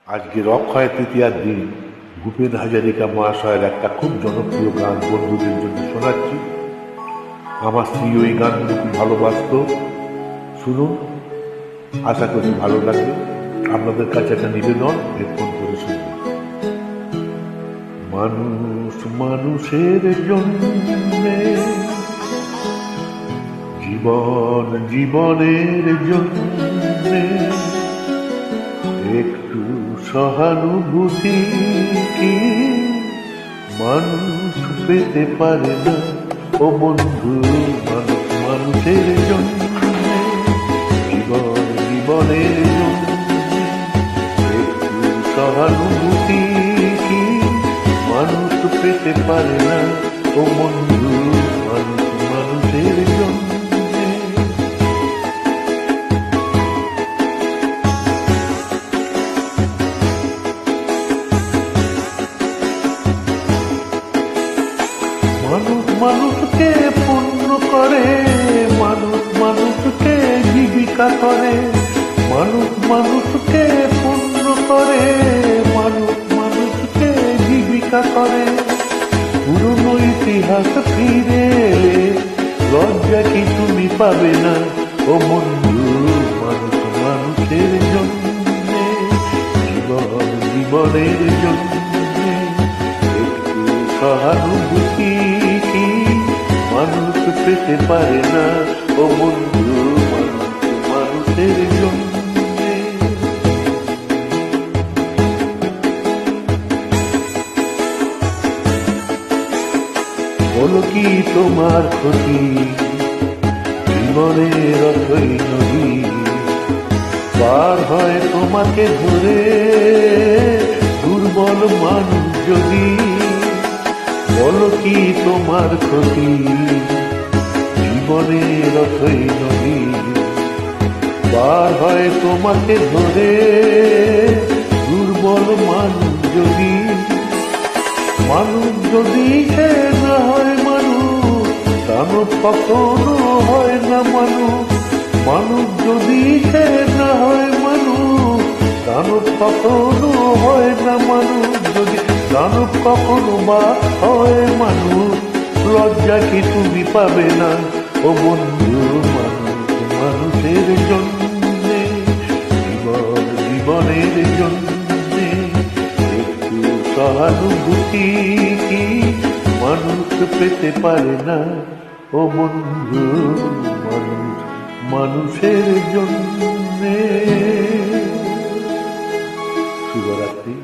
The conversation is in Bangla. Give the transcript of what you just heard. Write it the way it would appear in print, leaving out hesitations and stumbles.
আজকের অক্ষয় তৃতীয়ার দিন ভূপেন হাজারিকা মহাশয়ের একটা খুব জনপ্রিয় গান বন্ধুদের জন্য শোনাচ্ছি। আমার স্ত্রী ওই গানগুলো খুব ভালোবাসত। শুনুন, আশা করি ভালো লাগবে। আপনাদের কাছে একটা নিবেদন, হেডফোন করে শুনুন। মানুষ মানুষের জন্যে, জীবন জীবনের জন্যে একটু সহানুভূতি কি মানুষ পেতে পারে না? ও বন্ধু, মানুষ মানুষের জন্য, জীবন জীবনের জন্য একটু সহানুভূতি কি মানুষ পেতে পারে না? ও বন্ধু, মানুষ মানুষের জন্য। মানুষ মানুষকে পূর্ণ করে, মানুষ মানুষকে জীবিকা করে, মানুষ মানুষকে পূর্ণ করে, মানুষ মানুষকে জীবিকা করে। পুরনো ইতিহাস ফিরে লজ্জা কি তুমি পাবে না? ও বন্ধু, মানুষ মানুষের জন্য, জীবন জীবনের জন্য একটু সহানুভূতি কি মানুষ পেতে পারে না? ও বন্ধু, মানুষ মানুষের জন্য। বলো কি তোমার ক্ষতি? জীবনের অথই নদী পার হয় তোমাকে ধরে দুর্বল মানুষ যদি। বলো কি তোমার ক্ষতি? জীবনের অথই নদী পার হয় তোমাকে ধরে দুর্বল মানুষ যদি। মানুষ যদি সে না হয় মানুষ, দানব কখনো হয় না মানুষ। মানুষ যদি সে না হয় মানুষ, দানব কখনো হয় না মানুষ। যদি দানব কখনো বা হয় মানুষ, লজ্জা কি তুমি পাবে না? ও বন্ধু, মানুষ মানুষের জন্যে, জীবন জীবনের জন্যে একটু সহানুভূতি কি মানুষ পেতে পারে না? ও বন্ধু, মানুষ মানুষের জন্যে। শুভরাত্রি।